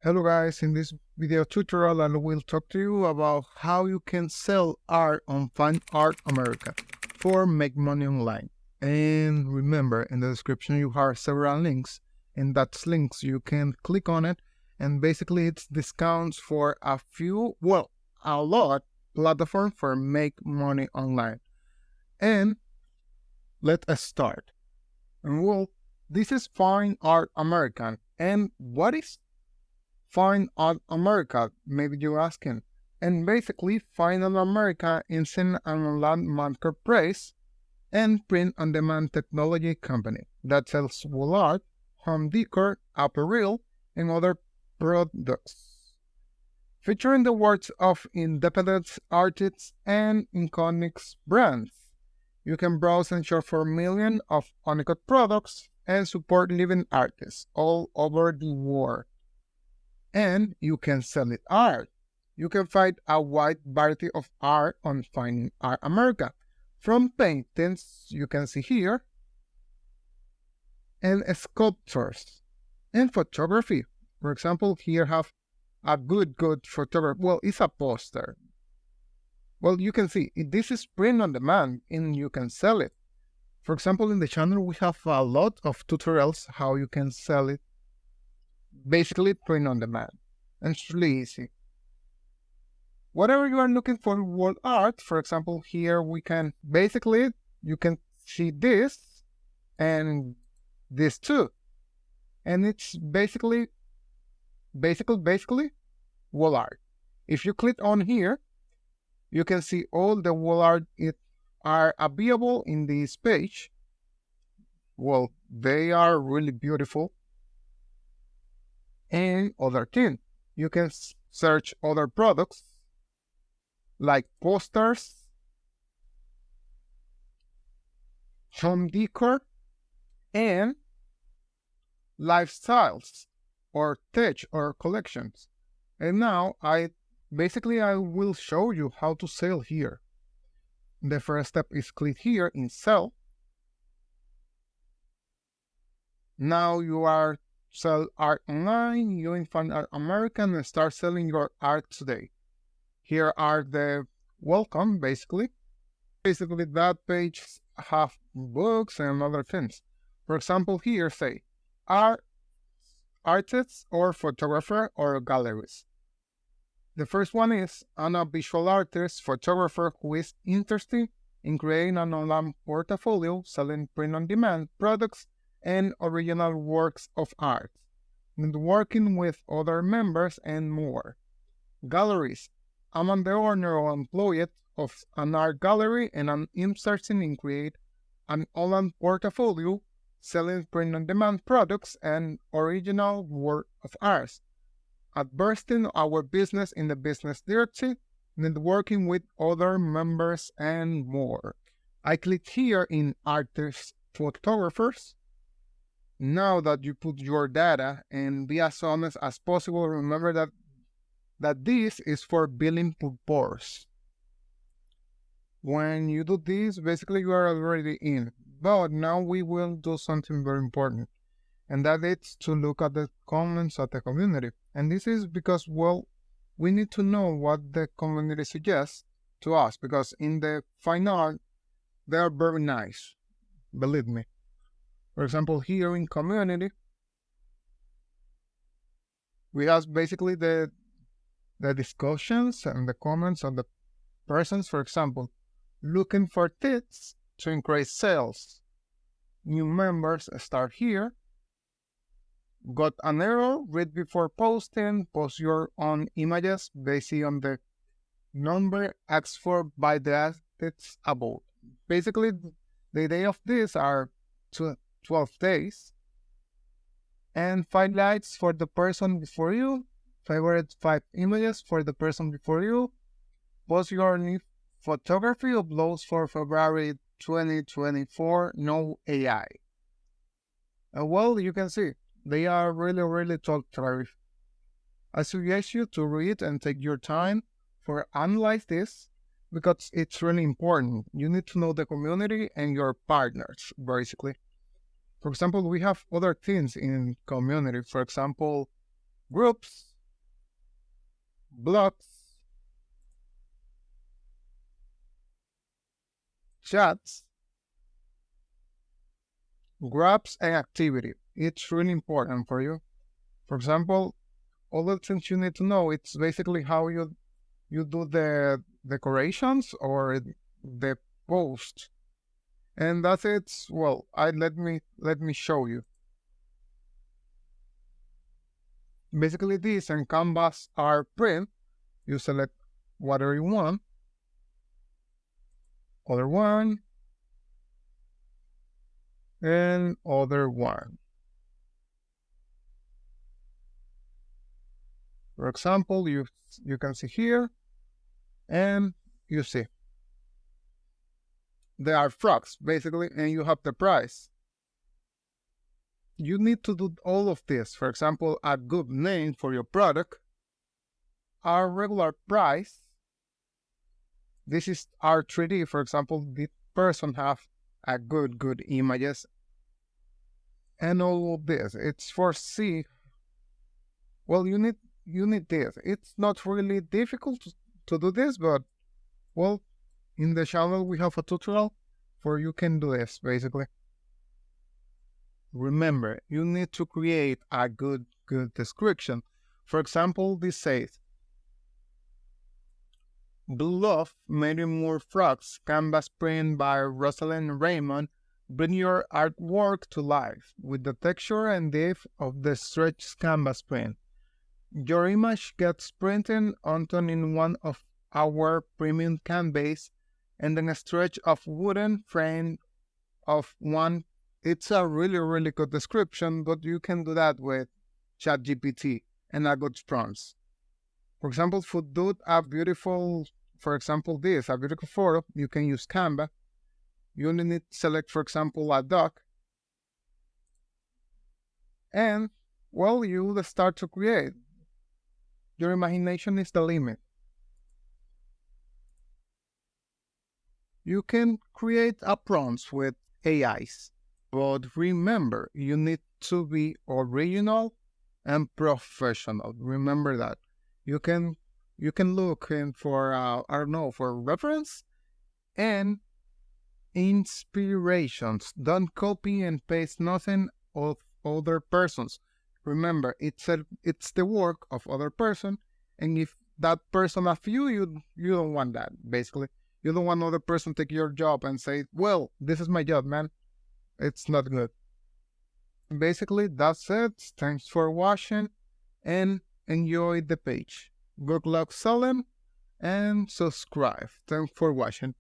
Hello guys, in this video tutorial I will talk to you about how you can sell art on Fine Art America for make money online. And remember, in the description you have several links, and that's links you can click on it, and basically it's discounts for a lot platform for make money online. And let us start. And this is Fine Art American. And what is Fine Art America, maybe you're asking. And basically, Fine Art America is an online marketplace and print-on-demand technology company that sells wall art, home decor, apparel, and other products. Featuring the works of independent artists and iconic brands, you can browse and shop for millions of unique products and support living artists all over the world. And you can sell it art. You can find a wide variety of art on Fine Art America, from paintings you can see here, and sculptures, and photography. For example, here have a good photographer. Well, it's a poster. Well, you can see this is print on demand, and you can sell it. For example, in the channel we have a lot of tutorials how you can sell it. Basically, print on demand, and it's really easy. Whatever you are looking for wall art, for example, here we can basically, you can see this and this too. And it's basically wall art. If you click on here, you can see all the wall art are available in this page. Well, they are really beautiful. And other thing, you can search other products like posters, home decor, and lifestyles or tech or collections. And now I will show you how to sell here. The first step is click here in sell. Now you are sell art online, you can find Art American and start selling your art today. Here are the welcome, basically. Basically, that page have books and other things. For example, here say art, artists or photographer or galleries. The first one is I'm a visual artist, photographer who is interested in creating an online portfolio, selling print-on-demand products and original works of art, and working with other members and more. Galleries. I'm the owner or employee of an art gallery and I'm interested in create an online portfolio selling print-on-demand products and original work of art, advancing our business in the business direction, networking with other members and more. I click here in artists photographers. Now that you put your data and be as honest as possible, remember that this is for billing purposes. When you do this, basically you are already in. But now we will do something very important, and that is to look at the comments of the community. And this is because, well, we need to know what the community suggests to us, because in the fine art, they are very nice, believe me. For example, here in community, we have basically the discussions and the comments of the persons, for example, looking for tips to increase sales. New members start here. Got an error, read before posting, post your own images based on the number asked for by the artists above. Basically, the day of this are 12 days. And 5 likes for the person before you, favorite 5 images for the person before you, post your new photography uploads for February 2024, no AI. Well, you can see, they are really talkative. I suggest you to read and take your time for analyze this, because it's really important. You need to know the community and your partners, basically. For example, we have other things in community. For example, groups, blogs, chats, grabs, and activity. It's really important for you. For example, all the things you need to know, it's basically how you do the decorations or the post. And that's it. Well, I let me show you. Basically this and canvas are print. You select whatever you want. Other one and other one. For example, you can see here and you see they are frogs basically, and you have the price. You need to do all of this. For example, a good name for your product, our regular price. This is our 3D. For example, this person have a good images and all of this. It's for C. Well, you need this. It's not really difficult to do this, but well, in the channel we have a tutorial for you can do this basically. Remember, you need to create a good description. For example, this says, Beloved Mary Moore Frogs canvas print by Rosalind Raymond bring your artwork to life with the texture and depth of the stretched canvas print. Your image gets printed onto in one of our premium canvas and then a stretch of wooden frame of one. It's a really good description, but you can do that with ChatGPT and a good prompts. For example, for do a beautiful, for example, a beautiful photo, you can use Canva. You only need to select, for example, a dog, and well, you will start to create. Your imagination is the limit. You can create a prompts with AIs, but remember, you need to be original and professional. Remember that. You can look in for I don't know, for reference and inspirations. Don't copy and paste nothing of other persons. Remember, it's the work of other person, and if that person of you don't want that. Basically, you don't want other person take your job and say, "Well, this is my job, man." It's not good. Basically, that's it. Thanks for watching, and enjoy the page. Good luck selling, and subscribe. Thanks for watching.